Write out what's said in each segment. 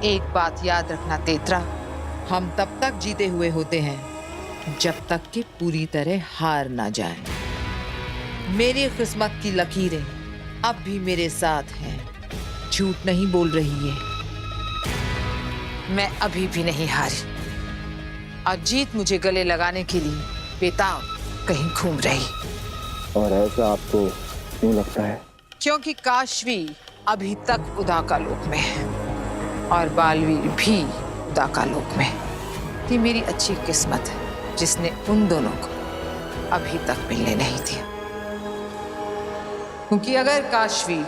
एक बात याद रखना तेतरा, हम तब तक जीते हुए होते हैं जब तक कि पूरी तरह हार ना जाए। मेरी किस्मत की लकीरें अब भी मेरे साथ हैं, झूठ नहीं बोल रही है। मैं अभी भी नहीं हारी और जीत मुझे गले लगाने के लिए बेताब कहीं घूम रही। और ऐसा आपको क्यों लगता है? क्योंकि काशवी अभी तक उदाकालोक में है और बालवीर भी उदाकालोक में है। ये मेरी अच्छी किस्मत है जिसने उन दोनों को अभी तक मिलने नहीं दिया। क्योंकि अगर काशवी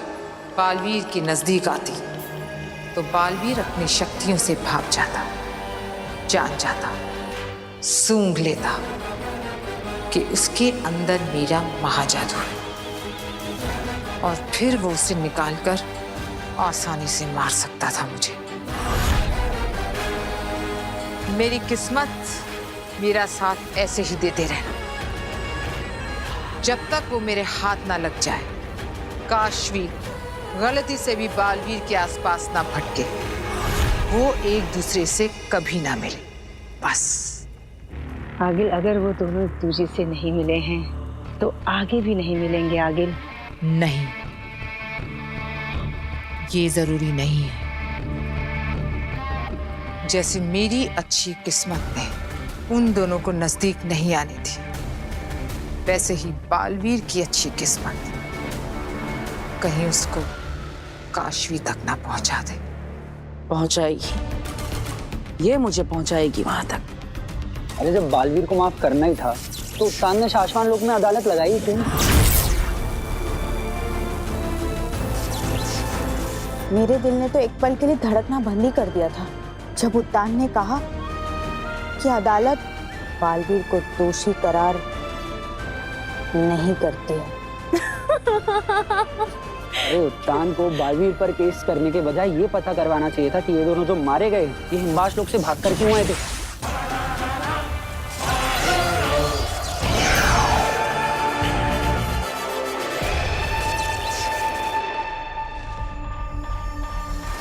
बालवीर के नजदीक आती तो बालवीर अपनी शक्तियों से भाग जाता, जान जाता, सूंघ लेता कि उसके अंदर मेरा महाजादू है और फिर वो उसे निकालकर आसानी से मार सकता था मुझे। मेरी किस्मत मेरा साथ ऐसे ही देते रहना जब तक वो मेरे हाथ ना लग जाए। काशवी गलती से भी बालवीर के आसपास ना भटके, वो एक दूसरे से कभी ना मिले, बस। आगिल, अगर वो दोनों एक दूसरे से नहीं मिले हैं तो आगे भी नहीं मिलेंगे आगिल। नहीं, ये जरूरी नहीं है। जैसे मेरी अच्छी किस्मत ने उन दोनों को नजदीक नहीं आने दी, वैसे ही बालवीर की अच्छी किस्मत कहीं उसको काशवी तक ना पहुंचा दे। पहुंचाएगी, ये मुझे पहुंचाएगी वहां तक। अरे जब बालवीर को माफ करना ही था तो उत्तान ने शाश्वान लोक में अदालत लगाई थी। मेरे दिल ने तो एक पल के लिए धड़कना बंद ही कर दिया था जब उत्तान ने कहा कि अदालत बालवीर को दोषी करार नहीं करती है। अरे उत्तान को बालवीर पर केस करने के बजाय ये पता करवाना चाहिए था कि ये दोनों जो मारे गए ये हिमवास लोक से भागकर क्यों आए थे।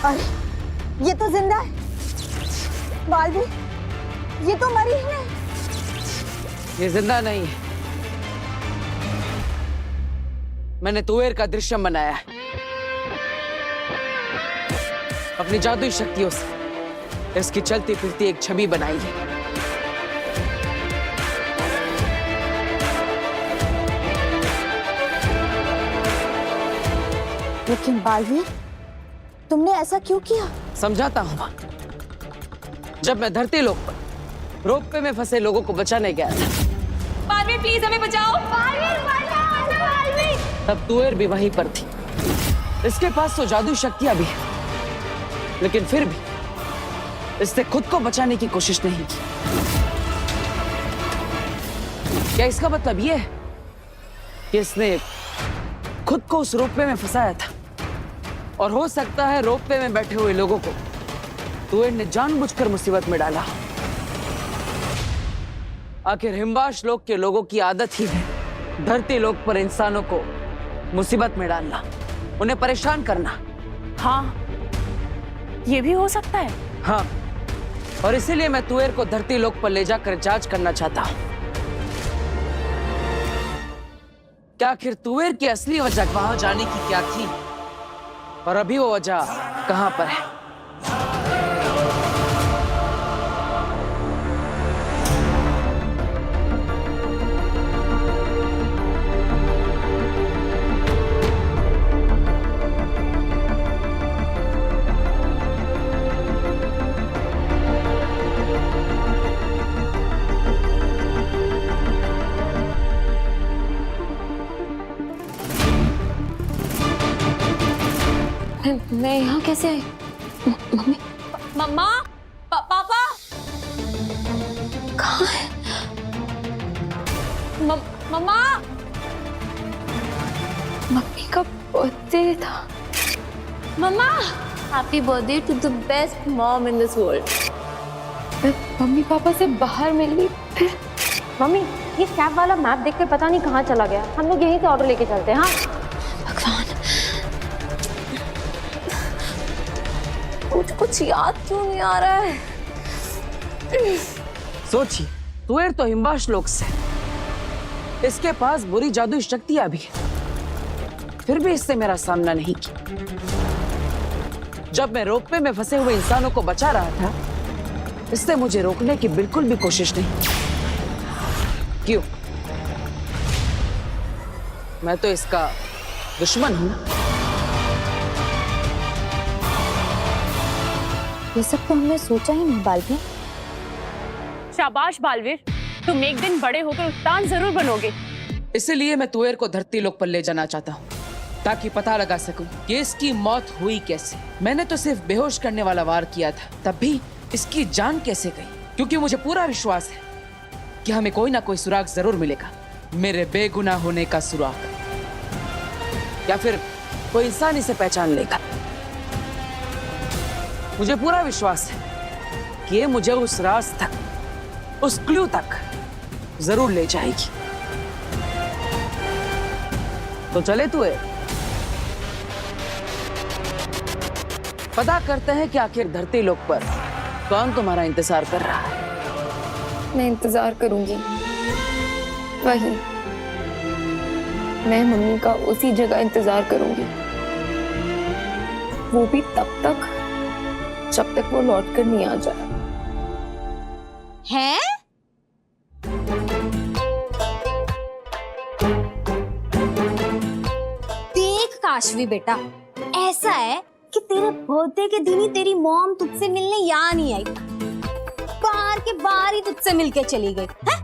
अरे ये तो जिंदा है। बालवीर, ये तो मरी ही नहीं। ये जिंदा नहीं है, मैंने तुवेर का दृश्यम बनाया है अपनी जादुई शक्तियों से। इसकी चलती फिरती एक छवि बनाई है। लेकिन बालवीर, तुमने ऐसा क्यों किया? समझाता हूं मां। जब मैं धरती लोक पर रोपवे में फंसे लोगों को बचाने गया था, बालवीर प्लीज हमें बचाओ। बालवीर, बालवीर। तब तुवेर भी वहीं पर थी। इसके पास तो जादुई शक्तियां भी है, लेकिन फिर भी इसने खुद को बचाने की कोशिश नहीं की। क्या इसका मतलब यह है कि इसने खुद को उस रोपवे में फंसाया था और हो सकता है रोपवे में बैठे हुए लोगों को तुवेर ने जानबूझकर मुसीबत में डाला। आखिर हिमवास लोक के लोगों की आदत ही है धरती लोक पर इंसानों को मुसीबत में डालना, उन्हें परेशान करना। हाँ, ये भी हो सकता है। हाँ, और इसीलिए मैं तुवेर को धरती लोक पर ले जाकर जांच करना चाहता हूं। क्या आखिर तुवेर की असली वजह वहां जाने की क्या थी और अभी वो वजह कहां पर है? मैं यहाँ कैसे आई? मम्मी, मम्मा, पापा कहाँ है? मम्मा, मम्मी का बर्थडे था। मम्मा, happy birthday to the best mom in this world. मैं मम्मी पापा से बाहर मिली, फिर मम्मी, ये स्नैप वाला मैप देखकर पता नहीं कहाँ चला गया। हम लोग यहीं से ऑर्डर लेके चलते हैं। हाँ भगवान, कुछ कुछ याद क्यों नहीं आ रहा है? सोचिए, तुएर तो हिमवाश लोक से, इसके पास बुरी जादुई शक्तियां भी है, फिर भी इससे मेरा सामना नहीं किया। जब मैं रोपवे में फंसे हुए इंसानों को बचा रहा था, इसने मुझे रोकने की बिल्कुल भी कोशिश नहीं की। क्यों? मैं तो इसका दुश्मन हूं। ये सब तो हमने सोचा ही नहीं बालवीर। शाबाश बालवीर, तुम एक दिन बड़े होकर उस्ताद जरूर बनोगे। इसलिए मैं तुएर को धरती लोक पर ले जाना चाहता हूँ, ताकि पता लगा सकूं कि इसकी मौत हुई कैसे। मैंने तो सिर्फ बेहोश करने वाला वार किया था, तब भी इसकी जान कैसे गई? क्योंकि मुझे पूरा विश्वास है कि हमें कोई ना कोई सुराग जरूर मिलेगा, मेरे बेगुनाह होने का सुराग, या फिर कोई इंसान इसे पहचान लेगा। मुझे पूरा विश्वास है कि ये मुझे उस राज तक, उस क्लू तक जरूर ले जाएगी। तो चले तुए, पता करते हैं कि आखिर धरती लोक पर कौन तुम्हारा इंतजार कर रहा है। मैं इंतजार करूंगी, वही मैं मम्मी का उसी जगह इंतजार करूंगी, वो भी तब तक जब तक वो लौट कर नहीं आ जाए। हैं? देख काशवी बेटा, ऐसा है कि तेरे बर्थडे के दिन ही तेरी मॉम तुझसे मिलने यहाँ नहीं आई, बाहर के बाहर ही तुझसे मिलके चली गई है?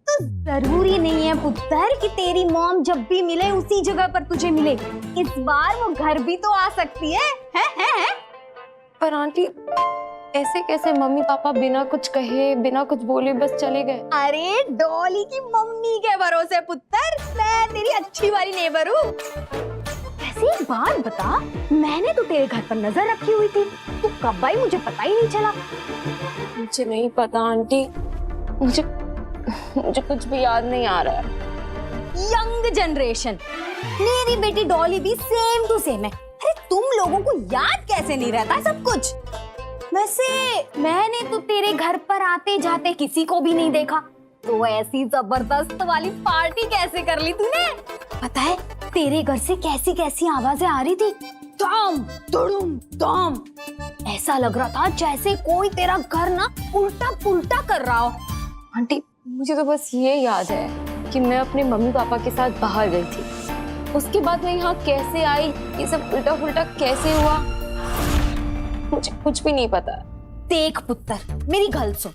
तो जरूरी नहीं है पुत्र कि तेरी मॉम जब भी मिले उसी जगह पर तुझे मिले। इस बार वो घर भी तो आ सकती है? पर आंटी, ऐसे कैसे मम्मी पापा बिना कुछ कहे, बिना कुछ बोले बस चले गए? अरे डॉली की मम्मी के भरोसे पुत्र, मैं तेरी अच्छी वाली नेबर हूँ। वैसे एक बात बता, मैंने तो तेरे घर पर नजर रखी हुई थी, तू कब आई मुझे पता ही नहीं चला। मुझे नहीं पता आंटी, मुझे कुछ भी याद नहीं आ रहा है। यंग जनरेशन, मेरी बेटी डॉली भी सेम टू सेम है। अरे तुम लोगों को याद कैसे नहीं रहता सब कुछ? वैसे मैंने तो तेरे घर पर आते जाते किसी को भी नहीं देखा, तो ऐसी जबरदस्त वाली पार्टी कैसे कर ली तूने? पता है तेरे घर से कैसी कैसी आवाजें आ रही थी, धम धड़ुम धम, ऐसा लग रहा था जैसे कोई तेरा घर ना उल्टा पुल्टा कर रहा हो। आंटी, मुझे तो बस ये याद है कि मैं अपने मम्मी पापा के साथ बाहर गई थी, उसके बाद मैं यहाँ कैसे आई, ये सब उल्टा पुल्टा कैसे हुआ, मुझे कुछ भी नहीं पता। देख पुत्र, मेरी गल सुन,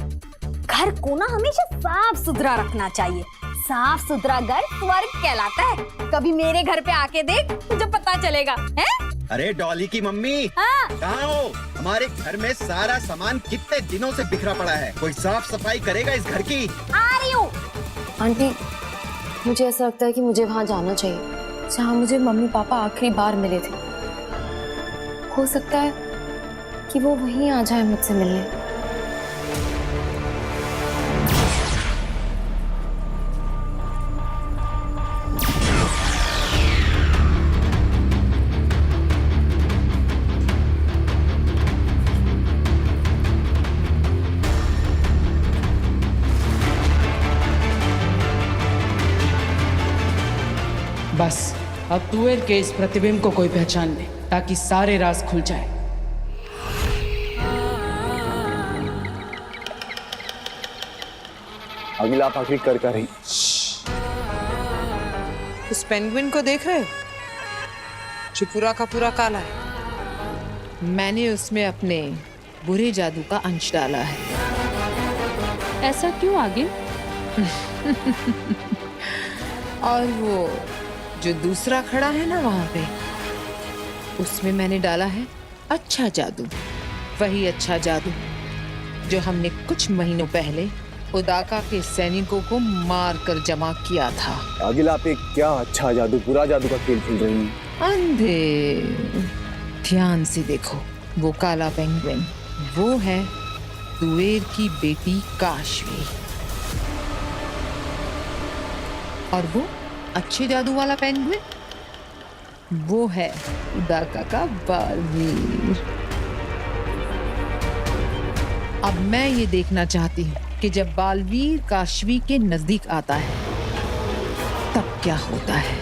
घर को ना हमेशा साफ सुथरा रखना चाहिए। साफ सुथरा घर स्वर्ग कहलाता है। कभी मेरे घर पे आके देख, तुझे पता चलेगा। है? अरे डॉली की मम्मी, हाँ? कहाँ हो? हमारे घर में सारा सामान कितने दिनों से बिखरा पड़ा है, कोई साफ सफाई करेगा इस घर की? आ रही हूँ। आंटी, मुझे ऐसा लगता है कि मुझे वहां जाना चाहिए जहाँ मुझे मम्मी पापा आखिरी बार मिले थे। हो सकता है कि वो वहीं आ जाए मुझसे मिलने। बस अब तुएर के इस प्रतिबिंब को कोई पहचान ले, ताकि सारे राज खुल जाए। अगला आप आखिरी कर रही। उस पेंगुइन को देख रहे हो जो पूरा का पूरा काला है? मैंने उसमें अपने बुरे जादू का अंश डाला है। ऐसा क्यों आगे? और वो जो दूसरा खड़ा है ना वहां पे, उसमें मैंने डाला है अच्छा जादू। वही अच्छा जादू जो हमने कुछ महीनों पहले उदाका के सैनिकों को मार कर जमा किया था। आगिल, आप एक क्या अच्छा जादू, बुरा जादू का खेल खेल रही हैं। अंधे, ध्यान से देखो, वो काला पेंगुइन वो है तुएर की बेटी काशवी, और वो अच्छे जादू वाला पेंगुइन वो है उदाका का बालवीर। अब मैं ये देखना चाहती हूँ कि जब बालवीर काशवी के नजदीक आता है तब क्या होता है।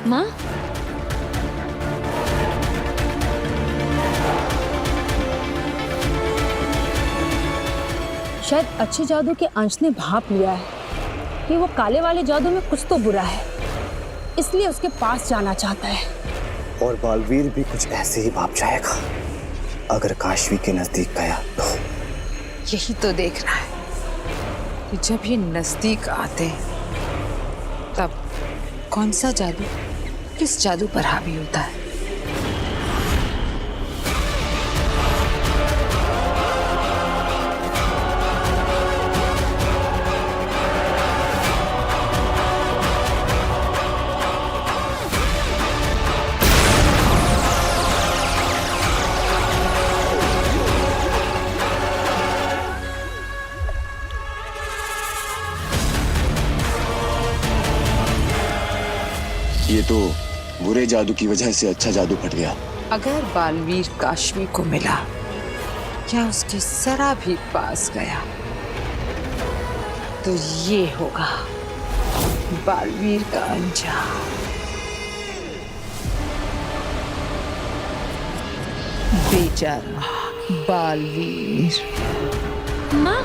माँ, शायद अच्छे जादू के अंश ने भाप लिया है कि वो काले वाले जादू में कुछ तो बुरा है, इसलिए उसके पास जाना चाहता है। और बालवीर भी कुछ ऐसे ही भाप जाएगा अगर काशवी के नजदीक गया तो। यही तो देखना है कि जब ये नजदीक आते तब कौन सा जादू किस जादू पर हावी होता है। ये तो बुरे जादू की वजह से अच्छा जादू फट गया। अगर बालवीर काशवी को मिला या उसकी सरा भी पास गया तो ये होगा बालवीर का अंजाम। बेचारा बालवीर। माँ,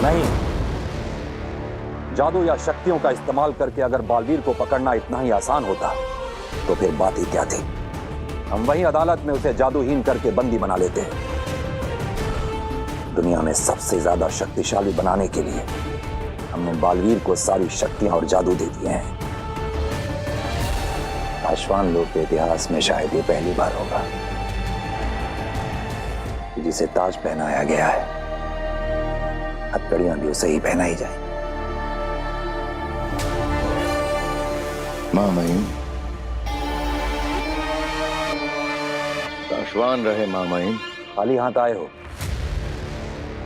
नहीं, जादू या शक्तियों का इस्तेमाल करके अगर बालवीर को पकड़ना इतना ही आसान होता तो फिर बात ही क्या थी। हम वहीं अदालत में उसे जादूहीन करके बंदी बना लेते। दुनिया में सबसे ज्यादा शक्तिशाली बनाने के लिए हमने बालवीर को सारी शक्तियां और जादू दे दिए हैं। आश्वान लोक के इतिहास में शायद ये पहली बार होगा कि जिसे ताज पहनाया गया है हथकड़ियां भी उसे ही पहनाई जाए। माँ महिम, आश्वान रहे माँ महिम। खाली हाथ आए हो?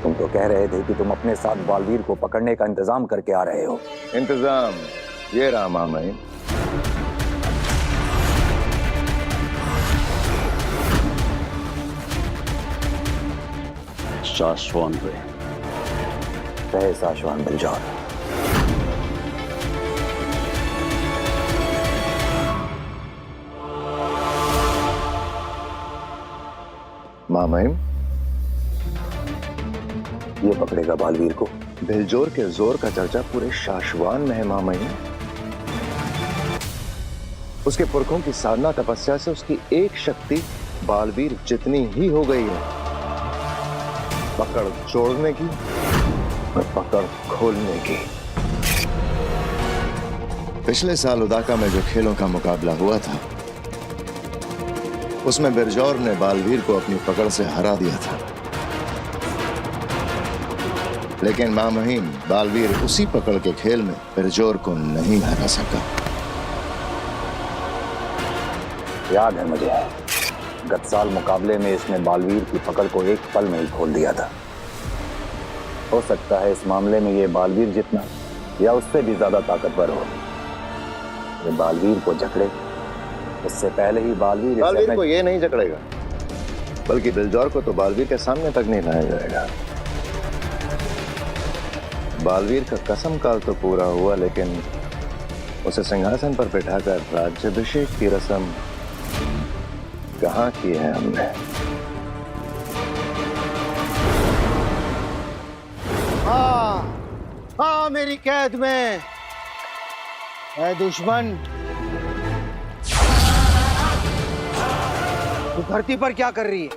तुम तो कह रहे थे कि तुम अपने साथ बालवीर को पकड़ने का इंतजाम करके आ रहे हो। इंतजाम ये रहा माँ महिम। सासवान रहे सासवान बिलजौर। माँ महिम, ये पकड़ेगा बालवीर को। बिलजोर के जोर का चर्चा पूरे शाश्वान में है माँ महिम। उसके पुरखों की साधना तपस्या से उसकी एक शक्ति बालवीर जितनी ही हो गई है, पकड़ जोड़ने की और पकड़ खोलने की। पिछले साल उदाका में जो खेलों का मुकाबला हुआ था उसमें बिरजौर ने बालवीर को अपनी पकड़ से हरा दिया था, लेकिन मां महिम बालवीर उसी पकड़ के खेल में बिरजौर को नहीं हरा सका। याद है मुझे, गत साल मुकाबले में इसने बालवीर की पकड़ को एक पल में ही खोल दिया था। हो सकता है इस मामले में ये बालवीर जितना या उससे भी ज्यादा ताकतवर हो। ये बालवीर को जकड़े इससे पहले ही बालवीर को ये नहीं जकड़ेगा, बल्कि बिलजौर को तो बालवीर के सामने तक नहीं लाया जाएगा। बालवीर का कसम काल तो पूरा हुआ, लेकिन उसे सिंहासन पर बिठाकर राज्याभिषेक की रस्म कहाँ की है हमने। हाँ मेरी कैद में है दुश्मन। तू धरती पर क्या कर रही है?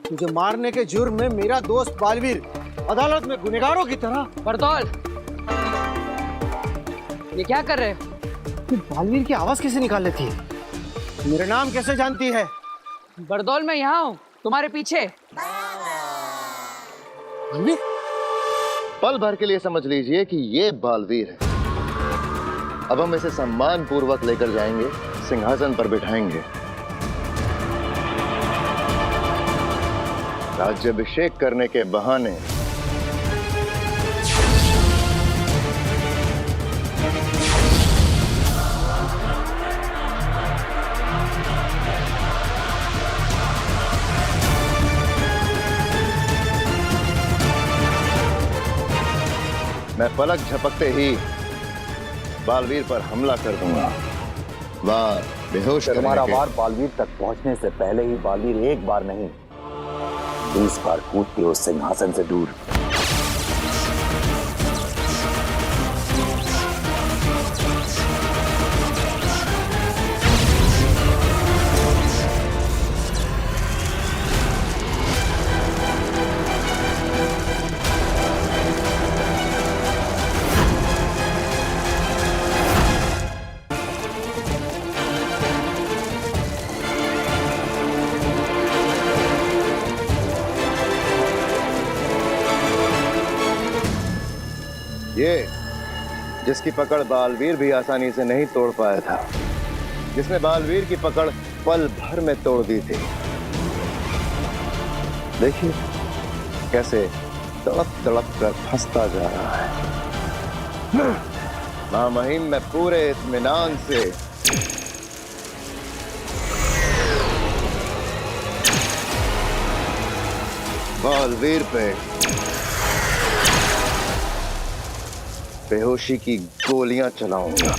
तुझे मारने के जुर्म में मेरा दोस्त बालवीर अदालत में गुनहगारों की तरह। बरतौल, ये क्या कर रहे हो? तू बालवीर की आवाज कैसे निकाल लेती है? मेरा नाम कैसे जानती है? बरदौल, मैं यहाँ हूँ तुम्हारे पीछे। बालवीर? पल भर के लिए समझ लीजिए कि ये बालवीर है। अब हम इसे सम्मान पूर्वक लेकर जाएंगे, सिंहासन पर बिठाएंगे, राज्याभिषेक करने के बहाने मैं पलक झपकते ही बालवीर पर हमला कर दूंगा। वार बेहोश करने तुम्हारा के वार बालवीर तक पहुंचने से पहले ही बालवीर एक बार नहीं 20 बार कूद के उस सिंहासन से दूर। ये जिसकी पकड़ बालवीर भी आसानी से नहीं तोड़ पाया था, जिसने बालवीर की पकड़ पल भर में तोड़ दी थी, देखिए कैसे तड़प तड़प कर फंसता जा रहा है। महामहिम मैं पूरे इत्मीनान से बालवीर पे बेहोशी की गोलियां चलाऊंगा।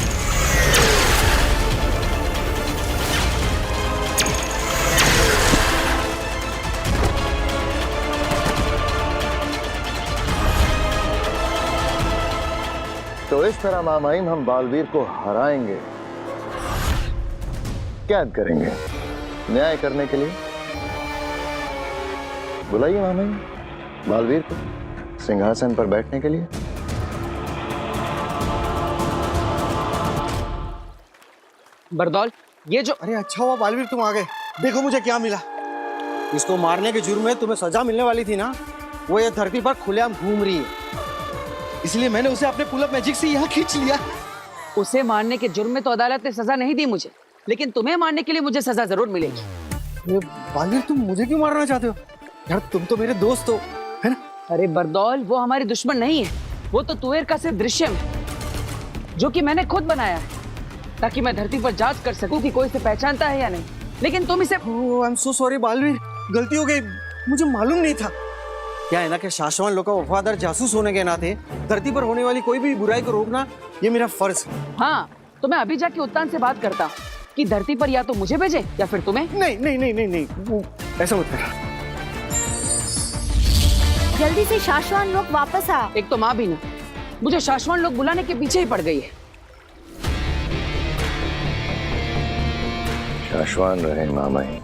तो इस तरह महामहिम हम बालवीर को हराएंगे, कैद करेंगे, न्याय करने के लिए। बुलाइए महामहिम बालवीर को सिंहासन पर बैठने के लिए। बरदौल, ये जो अरे अच्छा हुआ बालवीर तुम आ गए। देखो मुझे क्या मिला। इसको मारने के जुर्म में तुम्हें सजा मिलने वाली थी ना, वो ये धरती पर खुलेआम घूम रही है, इसलिए मैंने उसे अपने पुल अप मैजिक से यहाँ खींच लिया। उसे मारने के जुर्म में तो अदालत ने सजा नहीं दी मुझे, लेकिन तुम्हें मारने के लिए मुझे सजा जरूर मिलेगी। अरे बालवीर तुम मुझे क्यों मारना चाहते हो यार? तुम तो मेरे दोस्त हो, है ना? अरे बरदौल, वो हमारी दुश्मन नहीं है, वो तो तुवेर का सिर्फ दृश्य है जो कि मैंने खुद बनाया है, ताकि मैं धरती पर जांच कर सकूं कि कोई इसे पहचानता है या नहीं। लेकिन तुम इसे I am so sorry Baalveer, गलती हो गई, मुझे मालूम नहीं था। क्या है ना कि शाश्वान लोग का वफादार जासूस होने के नाते धरती पर होने वाली कोई भी बुराई को रोकना ये मेरा फर्ज है। हाँ, तो मैं अभी जाके उत्तान से बात करता हूँ कि धरती पर या तो मुझे भेजे या फिर तुम्हें। नहीं नहीं नहीं नहीं नहीं, वो ऐसा मत कर। जल्दी से शाश्वान लोग वापस आ। एक तो माँ भी ना मुझे शाश्वान लोग बुलाने के पीछे ही पड़ गई है। शाश्वान रहे महामहिम,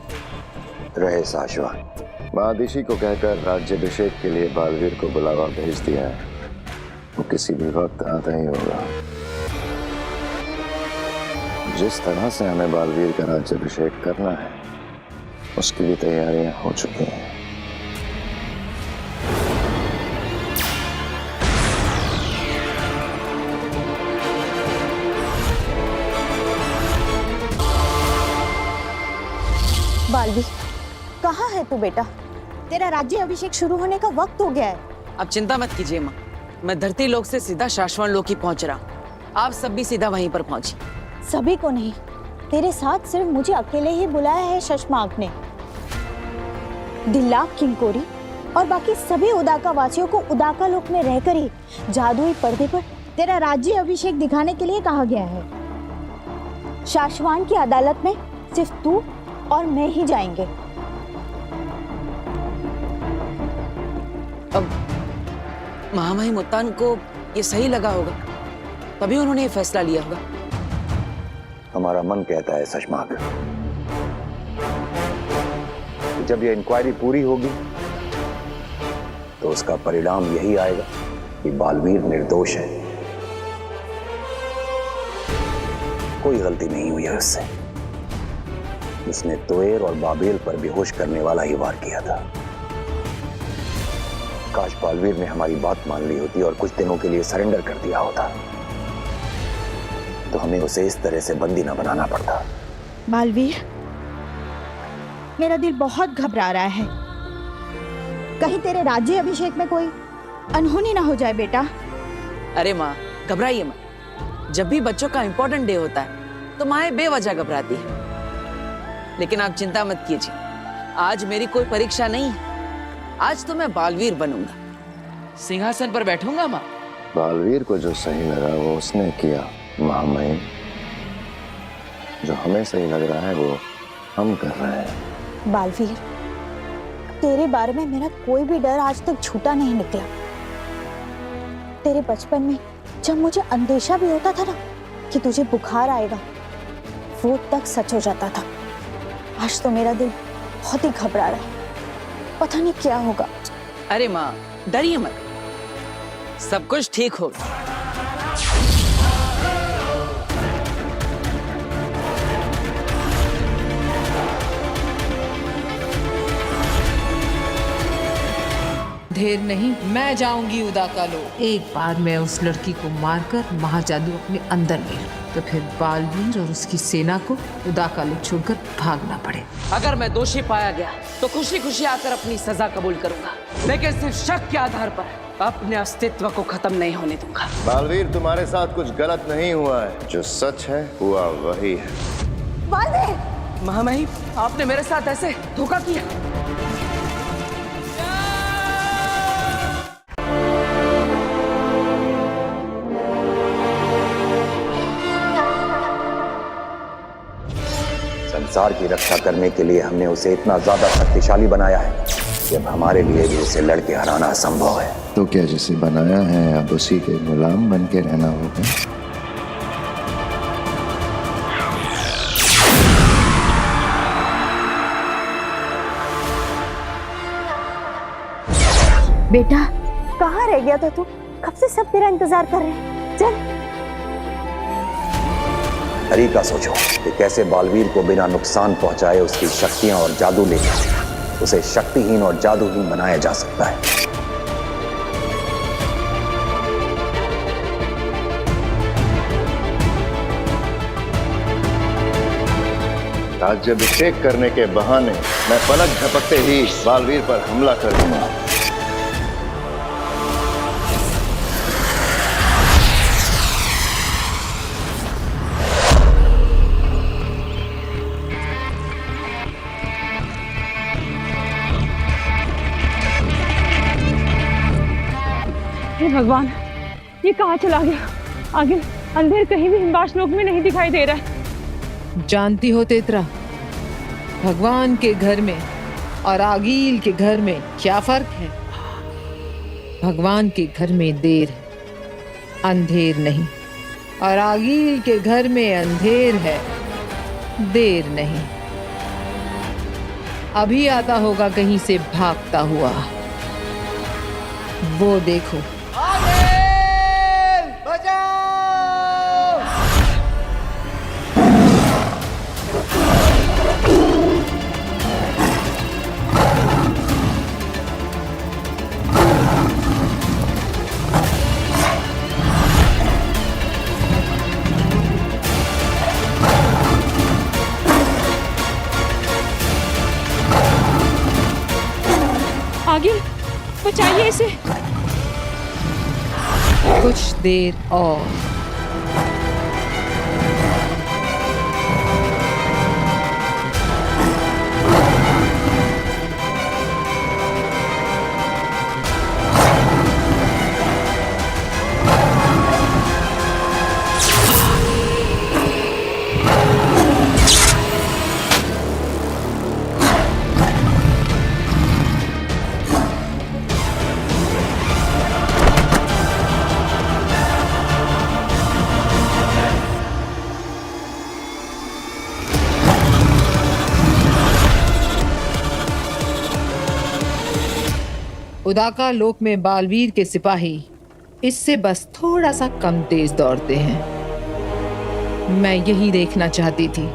रहे शाश्वान। महादिशी को कहकर राज्याभिषेक के लिए बालवीर को बुलावा भेज दिया है। वो किसी भी वक्त आता ही होगा। जिस तरह से हमें बालवीर का राज्याभिषेक करना है उसकी भी तैयारियां हो चुकी हैं। बालवीर कहाँ है तू बेटा? तेरा राज्य अभिषेक शुरू होने का वक्त हो गया है। अब चिंता मत कीजिए माँ, मैं धरती लोक से सीधा शाश्वान लोक ही पहुंच रहा हूँ। आप सब भी सीधा वहीं पर पहुंचिए। सभी को नहीं, तेरे साथ सिर्फ मुझे अकेले ही बुलाया है शशमांक ने। दिल्लाक किंकोरी और बाकी सभी उदाका वासियों को उदाका लोक में रहकर ही जादुई पर्दे पर तेरा राज्य अभिषेक दिखाने के लिए कहा गया है। शाश्वान की अदालत में सिर्फ तू और मैं ही जाएंगे। अब महामहिम उत्तान को ये सही लगा होगा, तभी उन्होंने ये फैसला लिया होगा। हमारा मन कहता है शशमांक, जब ये इंक्वायरी पूरी होगी तो उसका परिणाम यही आएगा कि बालवीर निर्दोष है। कोई गलती नहीं हुई है उससे। उसने तोएर और बाबेल पर बेहोश करने वाला ही वार किया था। काश बालवीर ने हमारी बात मान ली होती और कुछ दिनों के लिए सरेंडर कर दिया होता, तो हमें उसे इस तरह से बंदी न बनाना पड़ता। बालवीर, मेरा दिल बहुत घबरा रहा है। कहीं तेरे राज्य अभिषेक में कोई अनहोनी ना हो जाए बेटा। अरे माँ, घबराइए मत। जब भी बच्चों का इंपॉर्टेंट डे होता है तो माएं बेवजह घबराती है। लेकिन आप चिंता मत कीजिए, आज मेरी कोई परीक्षा नहीं है। आज तो मैं बालवीर बनूंगा, सिंहासन पर बैठूंगा माँ। बालवीर को जो सही लगा वो उसने किया महामहिम। जो हमें सही लग रहा है वो हम कर रहे हैं। बालवीर, तेरे बारे में मेरा कोई भी डर आज तक झूठा नहीं निकला। तेरे बचपन में जब मुझे अंदेशा भी होता था ना कि तुझे बुखार आएगा, वो तक सच हो जाता था। आज तो मेरा दिल बहुत ही घबरा रहा है, पता नहीं क्या होगा। अरे माँ, डरिए मत, सब कुछ ठीक होगा। ढेर नहीं, मैं जाऊंगी उदाकालो। एक बार मैं उस लड़की को मारकर महाजादू अपने अंदर ले लूं, तो फिर बालवीर और उसकी सेना को उदाकालो छोड़कर भागना पड़े। अगर मैं दोषी पाया गया तो खुशी खुशी आकर अपनी सजा कबूल करूंगा, लेकिन सिर्फ शक के आधार पर अपने अस्तित्व को खत्म नहीं होने दूंगा। बालवीर, तुम्हारे साथ कुछ गलत नहीं हुआ है। जो सच है हुआ वही है। बालवीर! महामहिम, आपने मेरे साथ ऐसे धोखा किया। संसार की रक्षा करने के लिए हमने उसे इतना ज्यादा शक्तिशाली बनाया है कि अब हमारे लिए भी उसे लड़के हराना असंभव है। तो क्या जिसे बनाया है अब उसी के गुलाम बन के रहना होगा? बेटा, कहाँ रह गया था तू? कब से सब तेरा इंतजार कर रहे हैं। चल। तरीका सोचो कि कैसे बालवीर को बिना नुकसान पहुंचाए उसकी शक्तियां और जादू लेकर उसे शक्तिहीन और जादूहीन बनाया जा सकता है। राज्याभिषेक करने के बहाने मैं पलक झपकते ही बालवीर पर हमला कर दूंगा। हे भगवान, ये कहाँ चला गया? आगे अंधेर कहीं भी हिमवास लोक में नहीं दिखाई दे रहा है। जानती हो तेतरा, भगवान के घर में और आगील के घर में क्या फर्क है? भगवान के घर में देर है, अंधेर नहीं, और आगील के घर में अंधेर है, देर नहीं। अभी आता होगा कहीं से भागता हुआ, वो देखो। आगे बचाइए इसे। कुछ देर और। उदाका लोक में बालवीर के सिपाही इससे बस थोड़ा सा कम तेज दौड़ते हैं। मैं यही देखना चाहती थी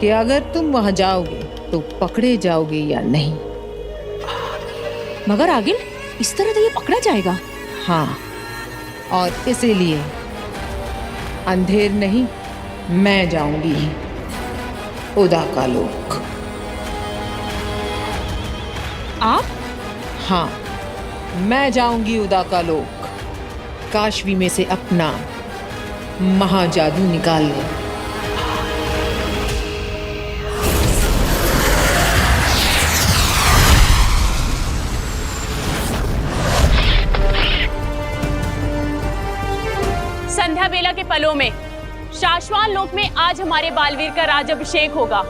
कि अगर तुम वहां जाओगे तो पकड़े जाओगे या नहीं। मगर आगिल, इस तरह तो ये पकड़ा जाएगा। हाँ, और इसीलिए अंधेर नहीं, मैं जाऊंगी उदा का लोक। आप? हाँ, मैं जाऊंगी उदा का लोक, काशवी में से अपना महाजादू निकालने। संध्या बेला के पलों में शाश्वान लोक में आज हमारे बालवीर का राजाभिषेक होगा।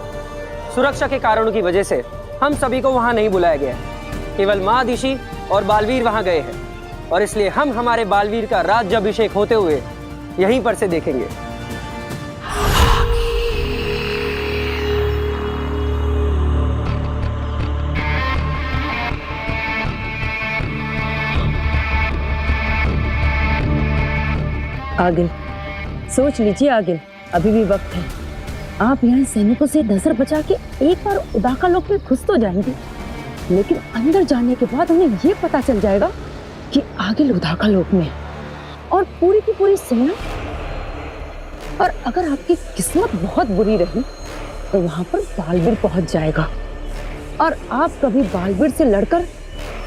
सुरक्षा के कारणों की वजह से हम सभी को वहां नहीं बुलाया गया है। केवल महादिशी और बालवीर वहां गए हैं, और इसलिए हम हमारे बालवीर का राज्याभिषेक होते हुए यहीं पर से देखेंगे। आगिल, सोच लीजिए आगिल, अभी भी वक्त है। आप यहाँ सैनिकों से नजर बचा के एक बार उदाका लोक में घुस तो जाएंगे, लेकिन अंदर जाने के बाद उन्हें ये पता चल जाएगा कि आगिल उदाका लोक में है और पूरी की पूरी सेना। और अगर आपकी किस्मत बहुत बुरी रही तो वहां पर बालवीर पहुंच जाएगा और आप कभी बालवीर से लड़कर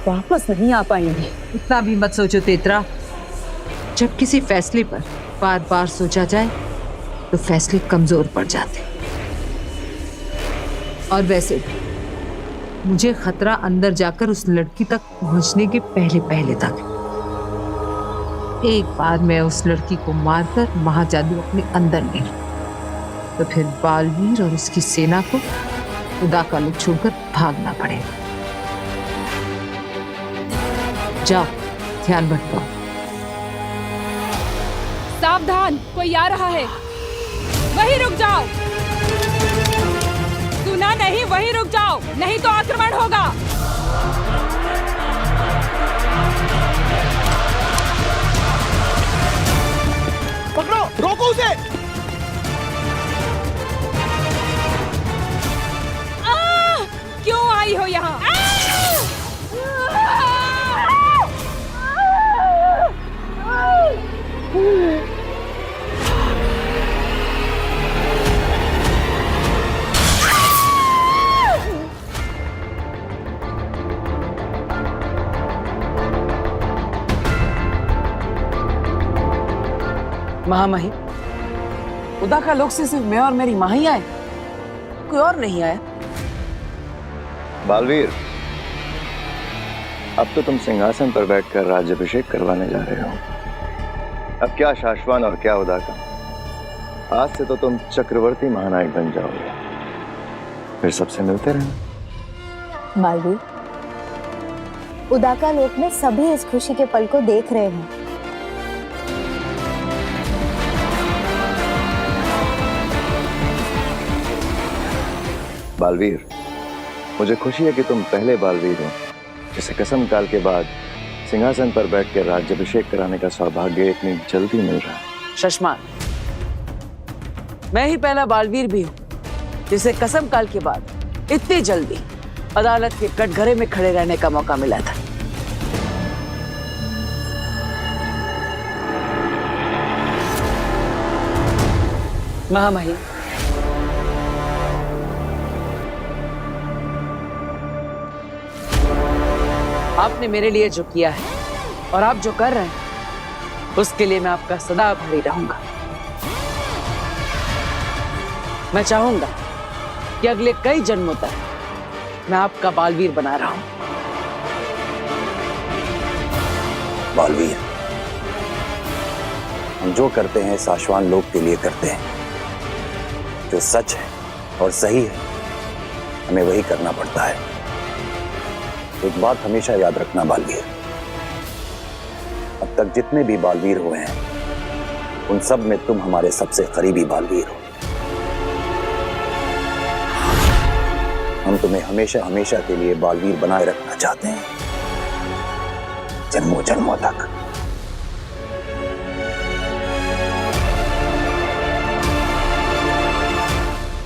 वापस नहीं आ पाएंगे। इतना भी मत सोचो तेतरा। जब किसी फैसले पर बार बार सोचा जाए तो फैसले कमजोर पड़ जाते। और वैसे मुझे खतरा अंदर जाकर उस लड़की तक पहुंचने के पहले पहले तक। एक बार मैं उस लड़की को मारकर महाजादू अपने अंदर ले तो फिर बालवीर और उसकी सेना को उदा का लोक छोड़कर भागना पड़ेगा। जाओ, ध्यान भटकाओ। सावधान, कोई आ रहा है। वहीं रुक जाओ। सुना नहीं? वहीं रुक जाओ, नहीं तो आक्रमण होगा। पकड़ो, रोको उसे। क्यों आई हो यहाँ? महामही, उदा का लोक से सिर्फ मैं और मेरी माँ ही आए, कोई और नहीं आया। बालवीर, अब तो तुम सिंहासन पर बैठकर राज्याभिषेक करवाने जा रहे हो। अब क्या शाश्वान और क्या उदा का, आज से तो तुम चक्रवर्ती महानायक बन जाओगे। फिर सबसे मिलते रहना। बालवीर, उदाका लोक में सभी इस खुशी के पल को देख रहे हैं। बालवीर, मुझे खुशी है कि तुम पहले बालवीर हो जिसे कसम काल के बाद सिंहासन पर बैठकर राज्याभिषेक कराने का सौभाग्य इतनी जल्दी मिल रहा है। शशमान, मैं ही पहला बालवीर भी हूँ जिसे कसम काल के बाद इतनी जल्दी अदालत के कटघरे में खड़े रहने का मौका मिला था। महामही, आपने मेरे लिए जो किया है और आप जो कर रहे हैं उसके लिए मैं आपका सदा आभारी रहूंगा। मैं चाहूंगा कि अगले कई जन्मों तक मैं आपका बालवीर बना रहा हूं। बालवीर, हम जो करते हैं शाश्वान लोक के लिए करते हैं। जो सच है और सही है हमें वही करना पड़ता है। एक बात हमेशा याद रखना बालवीर, अब तक जितने भी बालवीर हुए हैं उन सब में तुम हमारे सबसे करीबी बालवीर हो। हम तुम्हें हमेशा हमेशा के लिए बालवीर बनाए रखना चाहते हैं, जन्मों जन्मों तक।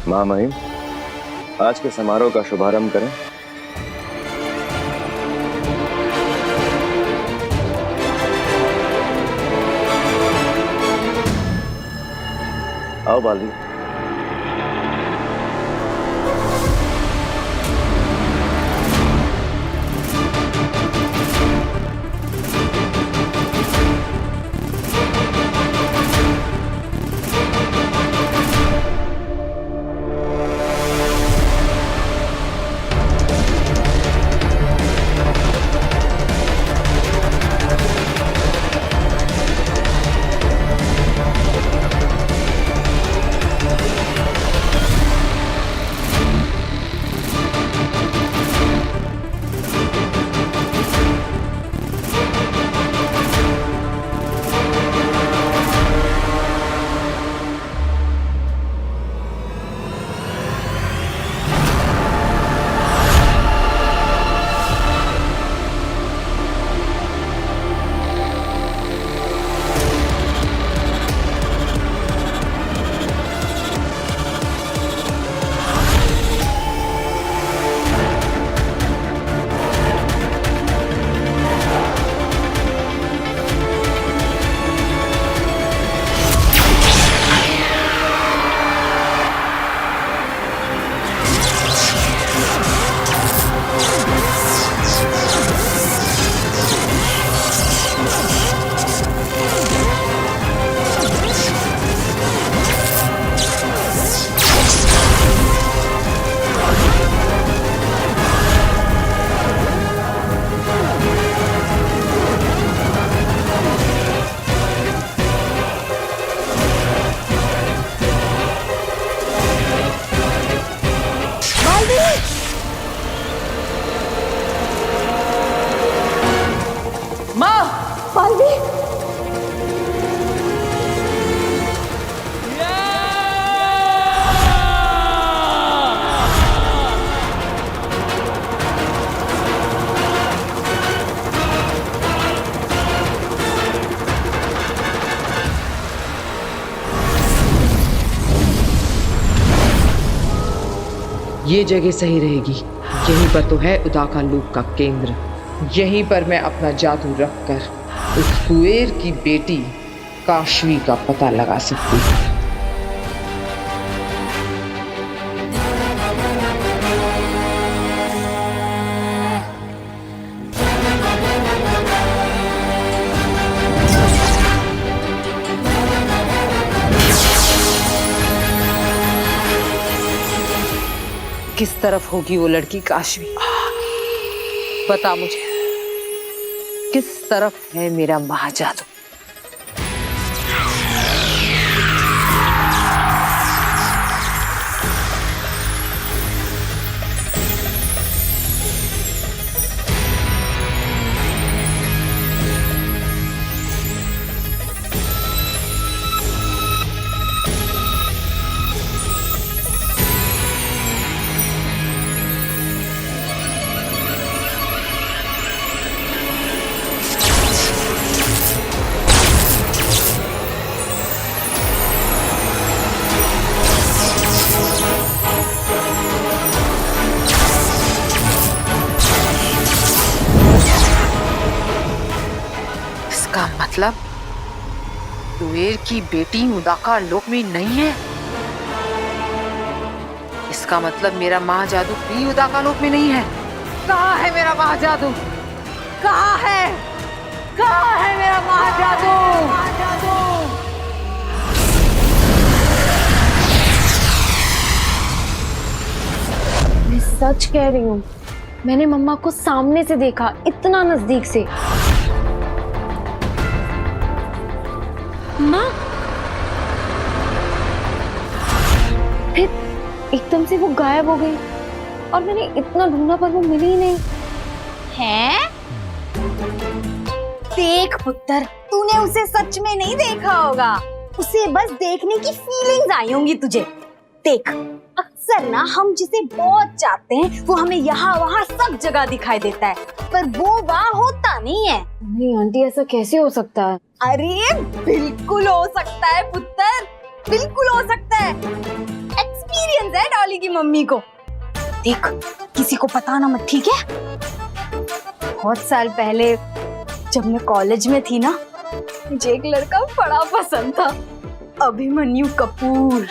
मां महिम, आज के समारोह का शुभारंभ करें। आओ बालवीर। ये जगह सही रहेगी। यहीं पर तो है उदाका लोक का केंद्र। यहीं पर मैं अपना जादू रखकर उस कुएर की बेटी काशवी का पता लगा सकती हूँ। किस तरफ होगी वो लड़की काशवी? बता मुझे, किस तरफ है मेरा महाजादू? मतलब कुएर की बेटी उदाका लोक में नहीं है। इसका मतलब मेरा महाजादू भी उदाका लोक में नहीं है। कहाँ है मेरा महाजादू? कहाँ है? कहाँ है मेरा महाजादू? मैं सच कह रही हूँ, मैंने मम्मा को सामने से देखा, इतना नजदीक से। माँ, फिर एकदम से वो गायब हो गई और मैंने इतना ढूंढा पर वो मिली ही नहीं। हैं? देख पुत्र, तूने उसे सच में नहीं देखा होगा, उसे बस देखने की फीलिंग्स आई होंगी तुझे। देख, अक्सर ना हम जिसे बहुत चाहते हैं वो हमें यहाँ वहाँ सब जगह दिखाई देता है, पर वो वहाँ होता नहीं है। नहीं आंटी, ऐसा कैसे हो सकता है? अरे बिल्कुल हो सकता है पुत्र, बिल्कुल हो सकता है। एक्सपीरियंस है डॉली की मम्मी को। देख, किसी को बताना मत, ठीक है? बहुत साल पहले जब मैं कॉलेज में थी ना, मुझे एक लड़का बड़ा पसंद था, अभिमन्यु कपूर।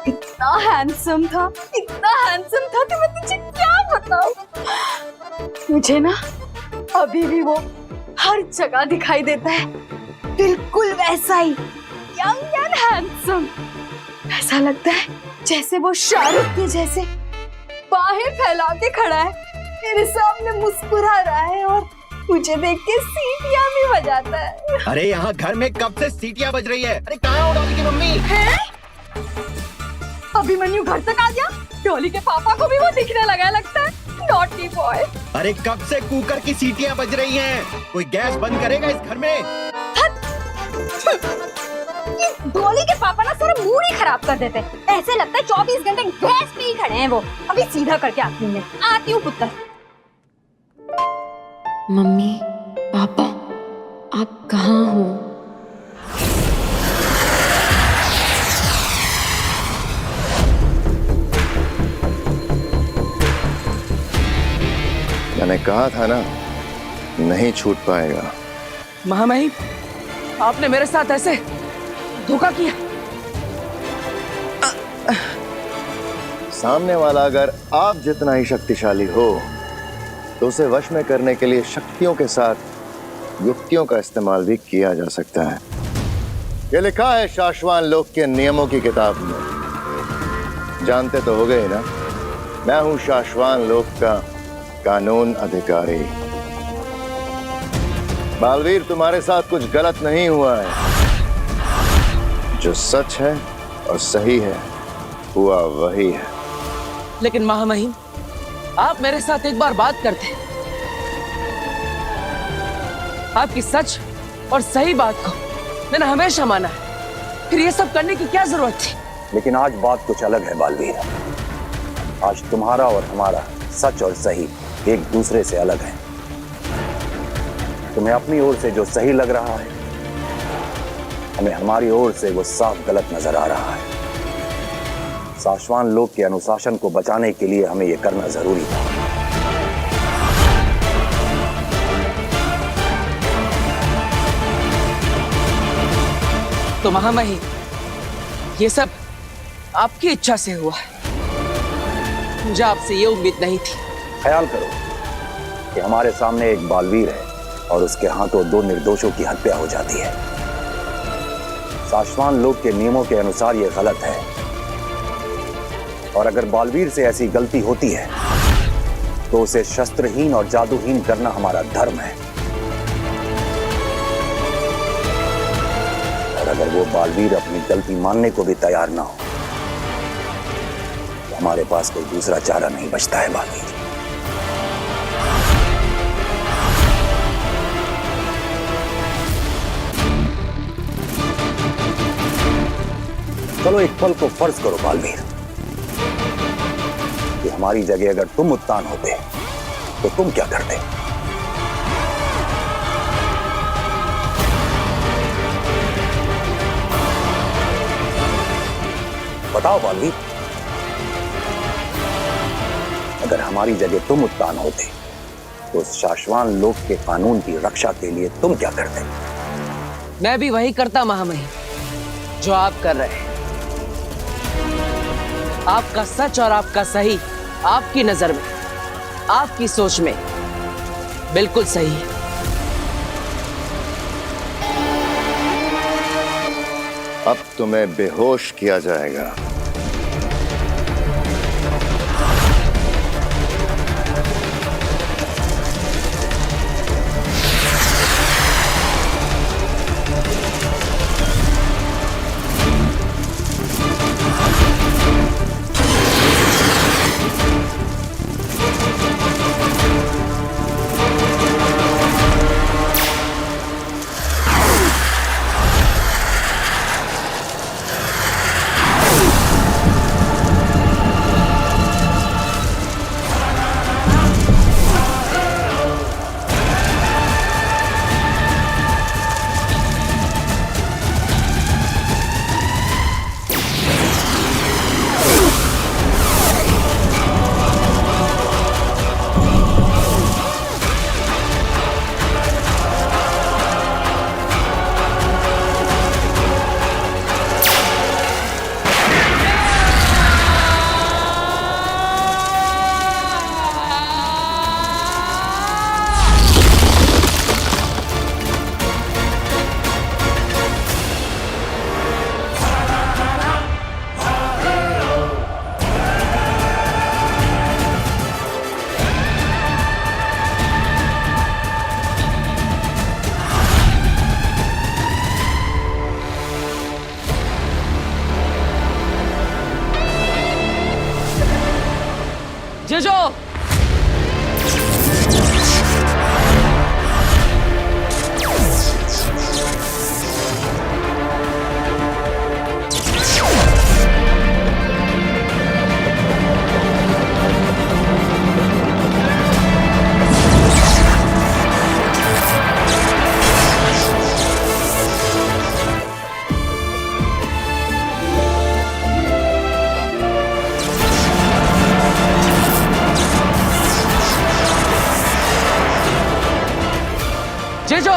इतना हैंडसम था कि मैं तुझे क्या बताऊं। मुझे ना अभी भी वो हर जगह दिखाई देता है, बिल्कुल वैसा ही, यंग एंड हैंडसम। ऐसा लगता है जैसे वो शाहरुख के जैसे बाहें फैला के खड़ा है, मेरे सामने मुस्कुरा रहा है और मुझे देख के सीटियां भी बजाता है। अरे यहाँ घर में कब से सीटियां बज रही है? अरे कहाँ हो डॉली की मम्मी? है? अभिमन्यु घर तक आ गया। डॉली के पापा को भी वो दिखने लगा लगता है। Naughty boy. अरे कब से कुकर की सीटियां बज रही हैं? कोई गैस बंद करेगा इस घर में? ये डॉली के पापा ना सारा मूड ही खराब कर देते। ऐसे लगता है 24 घंटे गैस पे ही खड़े हैं वो। अभी सीधा करके आती हूँ मैं। आती हूँ पुत्र। मम्मी, पापा, आप कहाँ हो? मैंने कहा था ना, नहीं छूट पाएगा। महामहिम, आपने मेरे साथ ऐसे धोखा किया। सामने वाला अगर आप जितना ही शक्तिशाली हो तो उसे वश में करने के लिए शक्तियों के साथ युक्तियों का इस्तेमाल भी किया जा सकता है। ये लिखा है शाश्वान लोक के नियमों की किताब में। जानते तो हो गए ना, मैं हूं शाश्वान लोक का कानून अधिकारी। बालवीर, तुम्हारे साथ कुछ गलत नहीं हुआ है। जो सच है और सही है, हुआ वही है। लेकिन महामहिम, आप मेरे साथ एक बार बात करते। आपकी सच और सही बात को मैंने हमेशा माना है, फिर ये सब करने की क्या जरूरत थी? लेकिन आज बात कुछ अलग है बालवीर। आज तुम्हारा और हमारा सच और सही एक दूसरे से अलग है। तुम्हें अपनी ओर से जो सही लग रहा है, हमें हमारी ओर से वो साफ गलत नजर आ रहा है। शाश्वान लोक के अनुशासन को बचाने के लिए हमें यह करना जरूरी था। तो महामहिम, ये सब आपकी इच्छा से हुआ है। मुझे आपसे ये उम्मीद नहीं थी। ख्याल करो कि हमारे सामने एक बालवीर है और उसके हाथों 2 निर्दोषों की हत्या हो जाती है। शाश्वान लोक के नियमों के अनुसार यह गलत है, और अगर बालवीर से ऐसी गलती होती है तो उसे शस्त्रहीन और जादूहीन करना हमारा धर्म है। और अगर वो बालवीर अपनी गलती मानने को भी तैयार ना हो तो हमारे पास कोई दूसरा चारा नहीं बचता है बालवीर। चलो एक पल को फर्ज करो बालवीर कि हमारी जगह अगर तुम उत्तान होते तो तुम क्या करते? बताओ बालवीर, अगर हमारी जगह तुम उत्तान होते तो शाश्वान लोक के कानून की रक्षा के लिए तुम क्या करते? मैं भी वही करता महामहिम जो आप कर रहे हैं। आपका सच और आपका सही आपकी नजर में, आपकी सोच में बिल्कुल सही है। अब तुम्हें बेहोश किया जाएगा। जेजो! जेजो!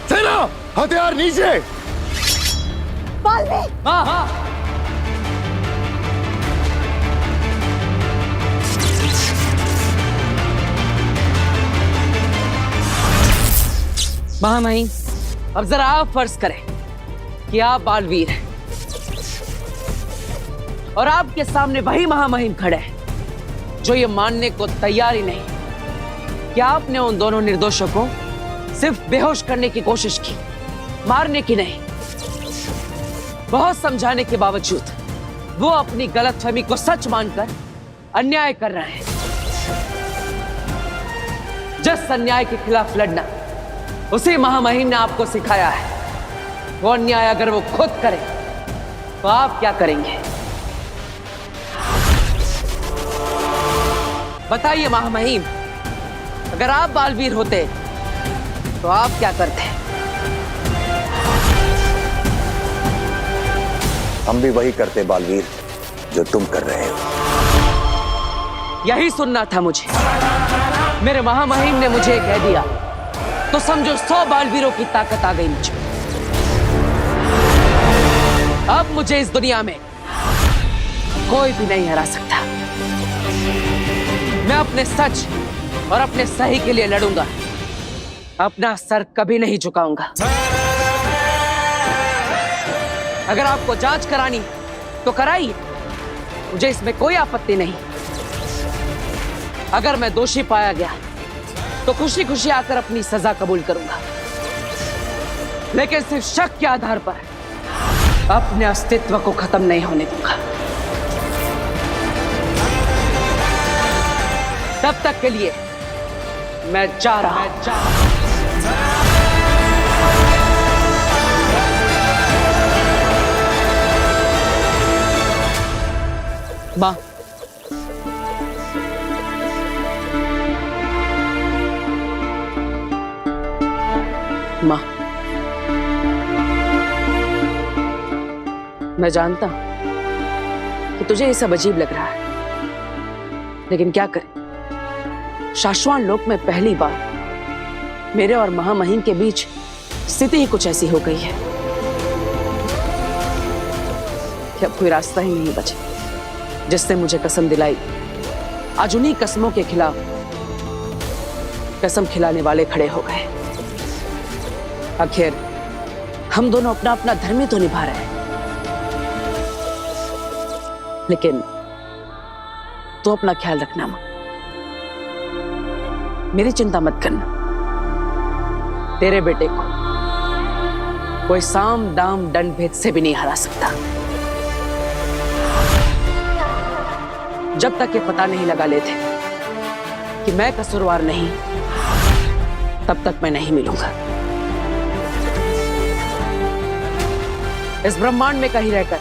सेना, हथियार नीचे। बालवीर! हाँ हाँ। महामहिम, अब जरा आप फर्ज करें कि आप बालवीर हैं और आपके सामने वही महामहिम खड़े हैं जो ये मानने को तैयार ही नहीं कि आपने उन दोनों निर्दोषों को सिर्फ बेहोश करने की कोशिश की, मारने की नहीं। बहुत समझाने के बावजूद वो अपनी गलतफहमी को सच मानकर अन्याय कर रहे हैं। जिस अन्याय के खिलाफ लड़ना उसी महामहिम ने आपको सिखाया है, वो अन्याय अगर वो खुद करे तो आप क्या करेंगे? बताइए महामहिम, अगर आप बालवीर होते तो आप क्या करते? हम भी वही करते बालवीर जो तुम कर रहे हो। यही सुनना था मुझे। मेरे महामहिम ने मुझे कह दिया तो समझो 100 बालवीरों की ताकत आ गई मुझे। अब मुझे इस दुनिया में कोई भी नहीं हरा सकता। मैं अपने सच और अपने सही के लिए लड़ूंगा, अपना सर कभी नहीं झुकाऊंगा। अगर आपको जांच करानी तो कराइए, मुझे इसमें कोई आपत्ति नहीं। अगर मैं दोषी पाया गया तो खुशी खुशी आकर अपनी सजा कबूल करूंगा, लेकिन सिर्फ शक के आधार पर अपने अस्तित्व को खत्म नहीं होने दूंगा। तब तक के लिए मैं जा रहा हूं। मां, मां, मैं जानता हूं कि तुझे ये सब अजीब लग रहा है, लेकिन क्या करें, शाश्वान लोक में पहली बार मेरे और महामहिम के बीच स्थिति ही कुछ ऐसी हो गई है कि अब कोई रास्ता ही नहीं बचा। जिसने मुझे कसम दिलाई, आज उन्हीं कसमों के खिलाफ कसम खिलाने वाले खड़े हो गए। आखिर हम दोनों अपना अपना धर्म ही तो निभा रहे हैं, लेकिन तो अपना ख्याल रखना मां, मेरी चिंता मत करना। तेरे बेटे को कोई साम दाम दंड भेद से भी नहीं हरा सकता। जब तक ये पता नहीं लगा लेते कि मैं कसूरवार नहीं, तब तक मैं नहीं मिलूंगा। इस ब्रह्मांड में कहीं रहकर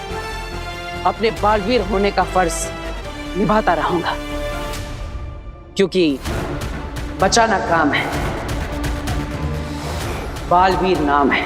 अपने बालवीर होने का फर्ज निभाता रहूंगा, क्योंकि बचाना काम है, बालवीर नाम है।